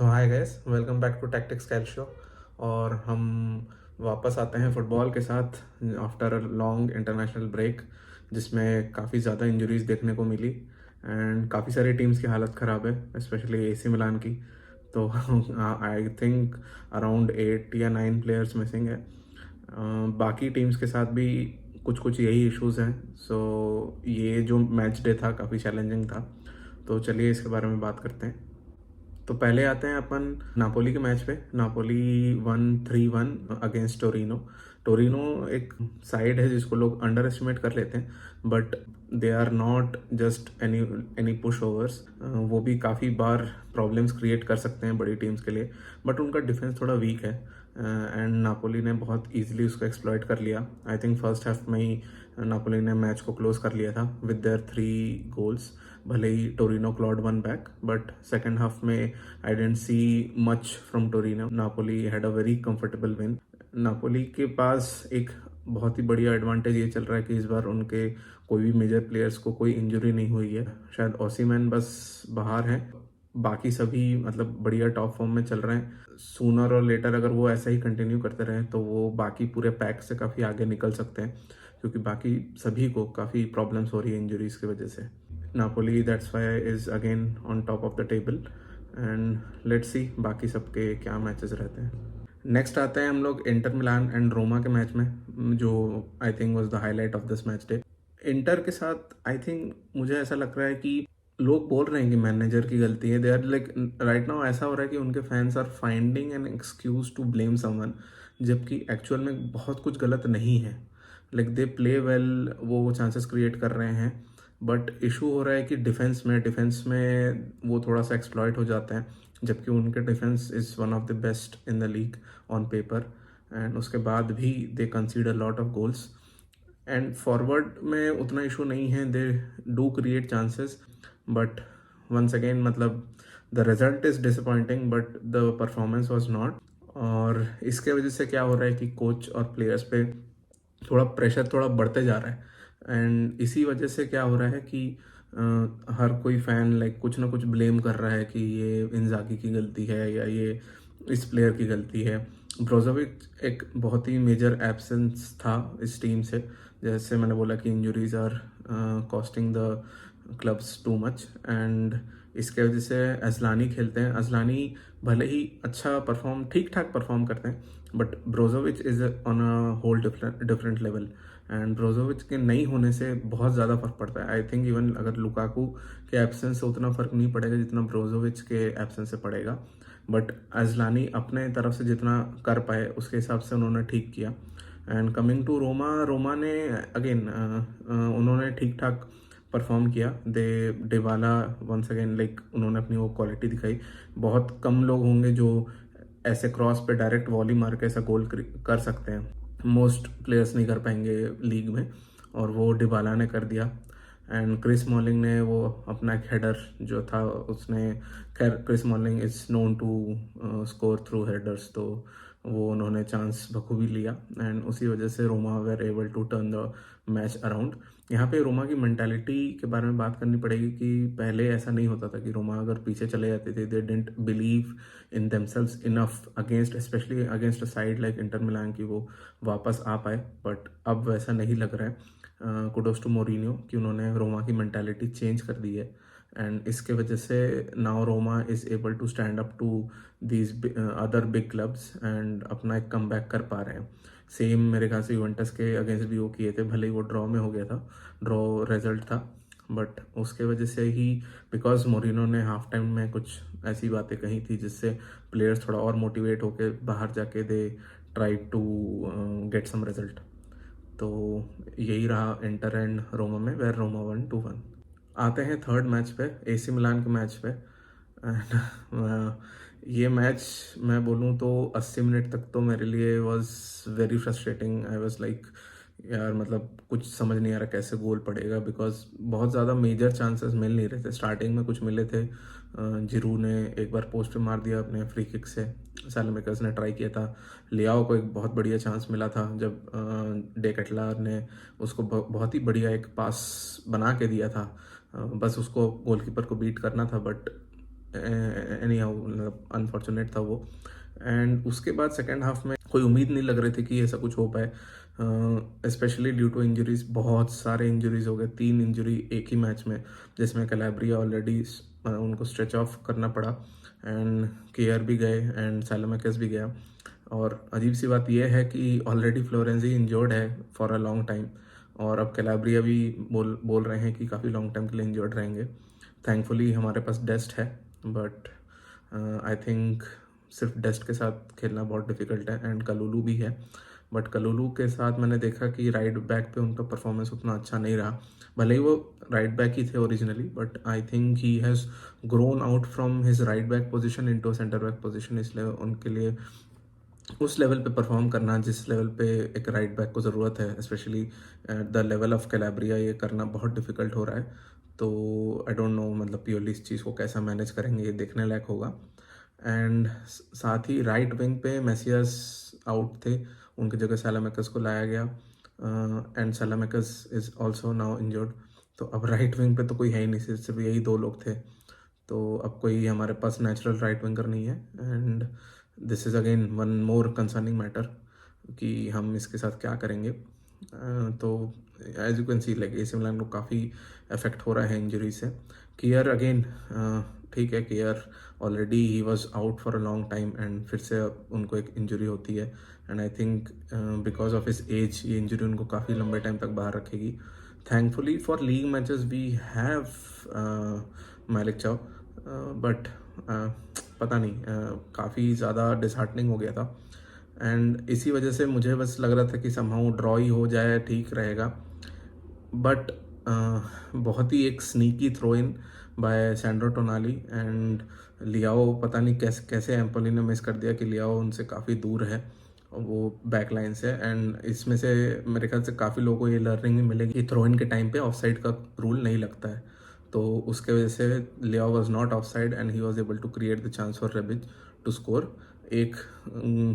So hi guys, welcome back to Tactics Cal show. और हम वापस आते हैं फुटबॉल के साथ after a long international break, जिसमें काफ़ी ज़्यादा इंजरीज देखने को मिली एंड काफ़ी सारी टीम्स की हालत ख़राब है, स्पेशली एसी मिलान की। तो आई थिंक अराउंड 8 या 9 प्लेयर्स मिसिंग है। बाकी टीम्स के साथ भी कुछ कुछ यही इश्यूज हैं। सो ये जो मैच डे था काफ़ी चैलेंजिंग था। तो चलिए इसके बारे में बात करते हैं। तो पहले आते हैं अपन नापोली के मैच पे। Napoli 1-3-1 against Torino. टोरिनो एक साइड है जिसको लोग अंडर एस्टिमेट कर लेते हैं, but they are not just any any pushovers. वो भी काफ़ी बार प्रॉब्लम्स क्रिएट कर सकते हैं बड़ी टीम्स के लिए, बट उनका डिफेंस थोड़ा वीक है एंड नापोली ने बहुत इजीली उसको एक्सप्लॉइट कर लिया। आई थिंक फर्स्ट हाफ में ही नापोली ने मैच को क्लोज कर लिया था विद देयर 3 गोल्स। भले ही Torino clawed one back, but second half में I didn't see much from Torino. Napoli had a very comfortable win. Napoli के पास एक बहुत ही बढ़िया एडवांटेज ये चल रहा है कि इस बार उनके कोई भी मेजर प्लेयर्स को कोई इंजरी नहीं हुई है। शायद ओसीमैन बस बाहर है, बाकी सभी मतलब बढ़िया टॉप फॉर्म में चल रहे हैं। सूनर और लेटर अगर वो ऐसा ही कंटिन्यू करते रहे तो वो बाकी पूरे पैक से काफ़ी आगे निकल सकते हैं, क्योंकि बाकी सभी को काफ़ी प्रॉब्लम्स हो रही है इंजरीज की वजह से। Napoli that's why is again on top of the table and let's see बाकी सबके क्या मैचेस रहते हैं। नेक्स्ट आते हैं हम लोग इंटर मिलान एंड रोमा के मैच में, जो I think was the highlight of this match day. Inter के साथ आई थिंक मुझे ऐसा लग रहा है कि लोग बोल रहे हैं कि मैनेजर की गलती है। They are like right now ऐसा हो रहा है कि उनके fans are finding an excuse to blame someone, जबकि एक्चुअल में बहुत कुछ गलत नहीं है। लाइक दे प्ले वेल, वो चांसेस क्रिएट कर रहे हैं, बट इशू हो रहा है कि डिफेंस में वो थोड़ा सा एक्सप्लॉइट हो जाते हैं, जबकि उनके defence is one of the best in the league on paper. And उसके बाद भी they concede lot of goals. And forward में उतना इशू नहीं है, they do create chances, but once again मतलब the result is disappointing but the performance was not. और इसके वजह से क्या हो रहा है कि कोच और प्लेयर्स पे थोड़ा प्रेशर थोड़ा बढ़ते जा रहा है। एंड इसी वजह से क्या हो रहा है कि हर कोई फैन लाइक कुछ ना कुछ ब्लेम कर रहा है कि ये इंजागी की गलती है या ये इस प्लेयर की गलती है। ब्रोजोविच एक बहुत ही मेजर एब्सेंस था इस टीम से। जैसे मैंने बोला कि injuries are costing the clubs too much, and इसके वजह से अजलानी खेलते हैं। अजलानी भले ही अच्छा परफॉर्म ठीक ठाक परफॉर्म करते हैं, but Brozovic is on a whole different level. And Brozovic के नहीं होने से बहुत ज़्यादा फर्क पड़ता है। आई थिंक इवन अगर लुकाकू के एब्सेंस से उतना फर्क नहीं पड़ेगा जितना ब्रोजोविच के एब्सेंस से पड़ेगा, बट अजलानी अपने तरफ से जितना कर पाए उसके हिसाब से उन्होंने ठीक किया। And coming to Roma, Roma ने अगेन उन्होंने ठीक ठाक परफॉर्म किया। They Dybala once again like उन्होंने अपनी वो क्वालिटी दिखाई। बहुत कम लोग होंगे जो ऐसे क्रॉस पे डायरेक्ट वॉली मार के ऐसा गोल कर सकते हैं। मोस्ट प्लेयर्स नहीं कर पाएंगे लीग में, और वो डिबाला ने कर दिया। एंड क्रिस मॉलिंग ने वो अपना एक हेडर जो था उसने, खैर Chris Smalling is known to score through headers, तो वो उन्होंने चांस बखूबी लिया एंड उसी वजह से Roma were able to turn the match around. यहाँ पे रोमा की मेंटालिटी के बारे में बात करनी पड़ेगी कि पहले ऐसा नहीं होता था कि रोमा अगर पीछे चले जाते थे, they didn't believe in themselves enough against, specially against a side like Inter Milan की वो वापस आ पाए। बट अब वैसा नहीं लग रहा है। कुडोस टू मोरिनियो कि उन्होंने रोमा की मेंटालिटी चेंज कर दी है, एंड इसके वजह से now Roma is able to stand up to these other big clubs and अपना एक कम कर पा रहे हैं। सेम मेरे ख्याल से यूवेंटस के अगेंस्ट भी वो किए थे, भले ही वो ड्रॉ में हो गया था, ड्रॉ रिजल्ट था, बट उसके वजह से ही, बिकॉज मोरिनो ने हाफ टाइम में कुछ ऐसी बातें कही थी जिससे प्लेयर्स थोड़ा और मोटिवेट होके बाहर जाके they try to get some result. तो यही रहा इंटर एंड रोमा में, वेर रोमा 1-1। आते हैं थर्ड मैच पे, एसी मिलान के मैच पे। एंड ये मैच मैं बोलूँ तो 80 मिनट तक तो मेरे लिए was very frustrating. I was like यार मतलब कुछ समझ नहीं आ रहा कैसे गोल पड़ेगा, बिकॉज बहुत ज़्यादा मेजर चांसेस मिल नहीं रहे थे। स्टार्टिंग में कुछ मिले थे, जिरू ने एक बार पोस्ट पे मार दिया अपने फ्री किक से, सैलेमेकर्स ने ट्राई किया था, लियाओ को एक बहुत बढ़िया चांस मिला था जब डे कटलार ने उसको बहुत ही बढ़िया एक पास बना के दिया था। बस उसको गोलकीपर को बीट करना था, बट एनी हाउ मतलब अनफॉर्चुनेट था वो। एंड उसके बाद सेकेंड हाफ में कोई उम्मीद नहीं लग रही थी कि ऐसा कुछ हो पाए, स्पेशली ड्यू टू इंजरीज। बहुत सारे इंजरीज हो गए, 3 इंजरी एक ही मैच में, जिसमें कैलाब्रिया ऑलरेडी उनको स्ट्रेच ऑफ करना पड़ा, एंड केयर भी गए एंड सैलोमेकस भी गया। और अजीब सी बात यह है कि ऑलरेडी फ्लोरेंजी इंजर्ड है फॉर अ लॉन्ग टाइम, और अब कैलाब्रिया भी बोल बोल रहे हैं कि काफ़ी लॉन्ग टाइम के लिए इंजर्ड रहेंगे। थैंकफुली हमारे पास डेस्ट है, बट आई थिंक सिर्फ डेस्ट के साथ खेलना बहुत डिफिकल्ट है। एंड कलुलू भी है, बट कलुलू के साथ मैंने देखा कि राइट बैक पे उनका परफॉर्मेंस उतना अच्छा नहीं रहा। भले ही वो राइट बैक ही थे originally, but I think he has grown out from his right back position into centre back position, इसलिए उनके लिए उस लेवल पे परफॉर्म करना जिस लेवल पे एक राइट बैक को ज़रूरत है, specially at the level of Calabria, ये करना बहुत डिफिकल्ट हो रहा है। तो आई डोंट नो मतलब प्योरली इस चीज़ को कैसा मैनेज करेंगे, ये देखने लायक होगा। एंड साथ ही राइट विंग पे मेसियस आउट थे, उनकी जगह सैलामेकस को लाया गया, एंड सैलामेकस इज़ ऑल्सो नाउ इंजर्ड। तो अब राइट विंग पे तो कोई है ही नहीं, सिर्फ यही 2 लोग थे। तो अब कोई हमारे पास नेचुरल राइट विंगर नहीं है, and this is again one more concerning matter कि हम इसके साथ क्या करेंगे। तो as you can see like AC Milan को काफ़ी इफेक्ट हो रहा है इंजरी से। कियर अगेन ठीक है, कियर ऑलरेडी ही was out for a long time, and फिर से अब उनको एक इंजरी होती है, and I think because of his age ये इंजरी उनको काफ़ी लंबे टाइम तक बाहर रखेगी। Thankfully for league matches we have Malick Thiaw, but पता नहीं काफ़ी ज़्यादा डिसहार्टनिंग हो गया था। एंड इसी वजह से मुझे बस लग रहा था कि समहाउ ड्रॉ ही हो जाए ठीक रहेगा, बट बहुत ही एक sneaky throw in by Sandro Tonali, and Leao पता नहीं कैसे कैसे एम्पोली ने मिस कर दिया कि लियाओ उनसे काफ़ी दूर है वो बैक लाइन से। एंड इसमें से मेरे ख्याल से काफ़ी लोगों को ये लर्निंग भी मिलेगी कि थ्रो इन के टाइम पे ऑफसाइड का रूल नहीं लगता है, तो उसके वजह से Leao was not offside and he was able to create the chance for Rebic to score. एक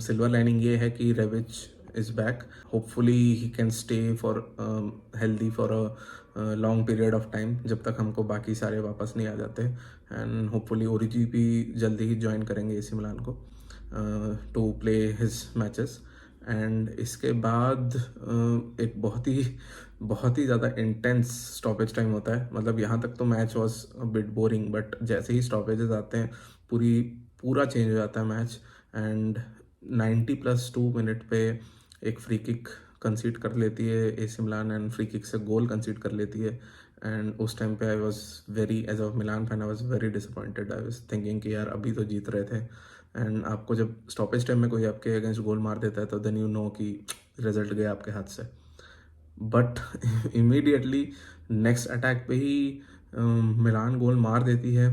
सिल्वर लाइनिंग ये है कि रेबिच is back. Hopefully he can stay for healthy for a long period of time, जब तक हमको बाकी सारे वापस नहीं आ जाते। एंड होपफुली ओरिजी भी जल्दी ही ज्वाइन करेंगे एसी मिलान को to play his matches. And इसके बाद एक बहुत ही ज़्यादा इंटेंस स्टॉपेज टाइम होता है। मतलब यहाँ तक तो match was bit boring, but जैसे ही स्टॉपेजेस आते हैं पूरा चेंज हो जाता है मैच। एंड 90+2 मिनट पे एक फ्री किक कंसीड कर लेती है AC Milan, and free kick से गोल कंसीड कर लेती है। एंड उस टाइम पे I was very, as a Milan fan I was very disappointed. I was thinking कि यार अभी तो जीत रहे थे, एंड आपको जब स्टॉपेज टाइम में कोई आपके अगेंस्ट गोल मार देता है तो देन यू नो कि रिजल्ट गया आपके हाथ से। बट इमीडिएटली नेक्स्ट अटैक पे ही मिलान गोल मार देती है।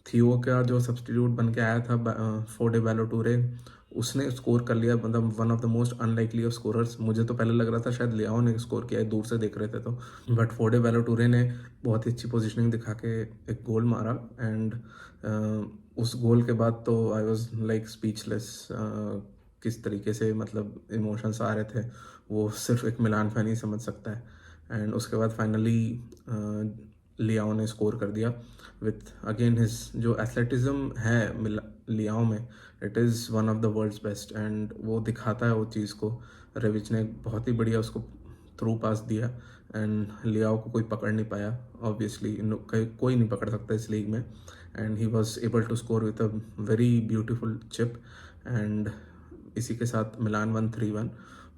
थियो का जो सब्स्टिट्यूट बन के आया था फोडे बैलोटूरे, उसने स्कोर कर लिया, मतलब one of the most unlikely of scorers. मुझे तो पहले लग रहा था शायद लियाओ ने स्कोर किया है, दूर से देख रहे थे तो, बट फोडे बैलोटूरे ने बहुत ही अच्छी पोजीशनिंग दिखा के एक गोल मारा। एंड उस गोल के बाद तो आई वाज लाइक स्पीचलेस, किस तरीके से मतलब इमोशंस आ रहे थे वो सिर्फ एक मिलान फैन ही समझ सकता है। एंड उसके बाद फाइनली लियाओ ने स्कोर कर दिया विथ अगेन हिज जो एथलेटिज्म है लियाओ में, it is one of the world's best, and वो दिखाता है वो चीज़ को। रेविच ने बहुत ही बढ़िया उसको थ्रू पास दिया, एंड लियाओ को कोई पकड़ नहीं पाया ऑब्वियसली, कोई नहीं पकड़ सकता इस लीग में। And he was able to score with a very beautiful chip. And इसी के साथ मिलान 1-3-1।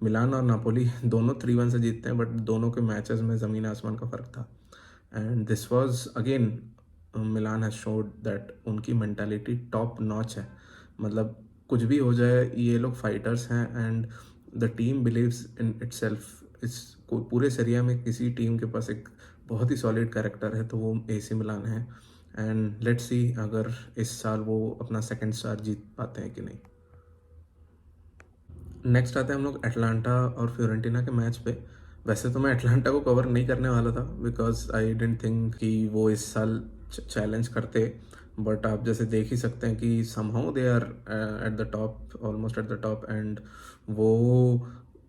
मिलान और नापोली दोनों 3-1 से जीतते हैं, बट दोनों के मैचेस में ज़मीन आसमान का फ़र्क था। And this was again Milan has showed that उनकी मेंटालिटी टॉप नॉच है। मतलब कुछ भी हो जाए ये लोग फाइटर्स हैं, and the team believes in itself. इस पूरे सीरिया में किसी टीम के पास एक बहुत ही सॉलिड कैरेक्टर है तो वो एसी मिलान है। एंड लेट्स सी अगर इस साल वो अपना सेकंड स्टार जीत पाते हैं कि नहीं। नेक्स्ट आते हैं हम लोग एटलांटा और फ्योरेंटीना के मैच पे। वैसे तो मैं एटलांटा को कवर नहीं करने वाला था बिकॉज आई डेंट थिंक कि वो इस साल चैलेंज करते, बट आप जैसे देख ही सकते हैं कि somehow they are at the top, almost at the top, and वो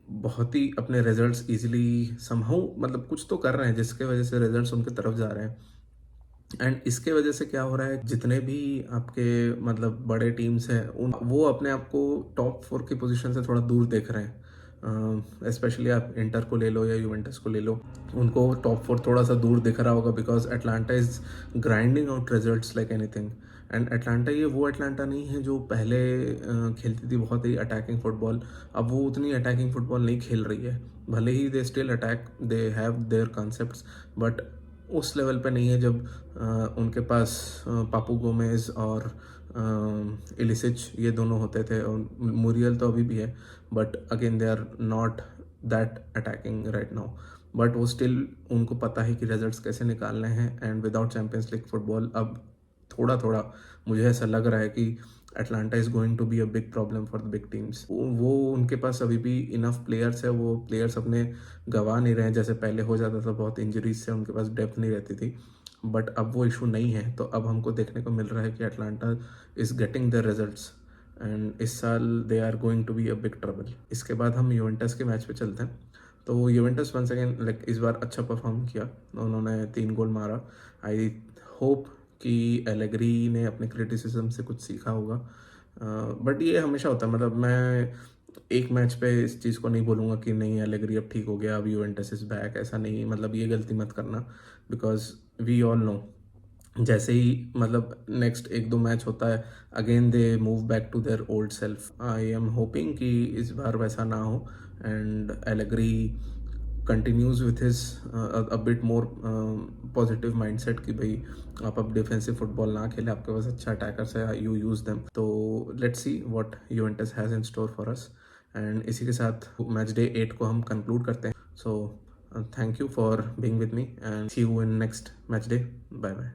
बहुत ही अपने रिजल्ट्स इजीली समहाउ मतलब कुछ तो कर रहे हैं जिसके वजह से रिजल्ट्स उनकी तरफ जा रहे हैं। एंड इसके वजह से क्या हो रहा है, जितने भी आपके मतलब बड़े टीम्स हैं उन वो अपने आप को टॉप 4 की पोजीशन से थोड़ा दूर देख रहे हैं। स्पेशली आप इंटर को ले लो या यूवेंटस को ले लो, उनको टॉप 4 थोड़ा सा दूर दिख रहा होगा because Atlanta is grinding out results like anything. And Atlanta ये वो एटलांटा नहीं है जो पहले खेलती थी बहुत ही अटैकिंग फुटबॉल। अब वो उतनी अटैकिंग फुटबॉल नहीं खेल रही है। भले ही they still attack, they have their concepts, but उस लेवल पे नहीं है जब उनके पास पापू गोमेज और इलिसिच ये दोनों होते थे, और मुरियल तो अभी भी है, but again they are not that attacking right now. But वो स्टिल उनको पता है कि रिजल्ट्स कैसे निकालने हैं। And without Champions League football अब थोड़ा थोड़ा मुझे ऐसा लग रहा है कि Atalanta is going to be a big problem for the big teams. वो उनके पास अभी भी इनफ प्लेयर्स है, वो प्लेयर्स अपने गंवा नहीं रहे हैं जैसे पहले हो जाता था, बहुत इंजरीज से उनके पास डेप्थ नहीं रहती थी। बट अब वो इशू नहीं है, तो अब हमको देखने को मिल रहा है कि Atalanta is getting the results, and इस साल they are going to be a big trouble. इसके बाद हम यूवेंटस के मैच पे चलते हैं। तो यूवेंटस वंस अगेन लाइक इस बार अच्छा परफॉर्म किया, उन्होंने 3 गोल मारा। आई होप कि एलेग्री ने अपने क्रिटिसिज्म से कुछ सीखा होगा। बट ये हमेशा होता है, मतलब मैं एक मैच पे इस चीज़ को नहीं बोलूँगा कि नहीं एलेग्री अब ठीक हो गया, अब यूवेंटस इज बैक, ऐसा नहीं, मतलब ये गलती मत करना। बिकॉज वी ऑल नो जैसे ही मतलब नेक्स्ट 1-2 मैच होता है, again they move back to their old self. I am hoping कि इस बार वैसा ना हो, and Allegri continues with his a bit more positive mindset कि भाई आप अब डिफेंसिव फुटबॉल ना खेले, आपके पास अच्छा अटैकर्स है, यू यूज देम। तो let's see what Juventus has in store for us. And इसी के साथ मैच डे 8 को हम कंक्लूड करते हैं। So thank you for being with me and see you in next match day. Bye bye.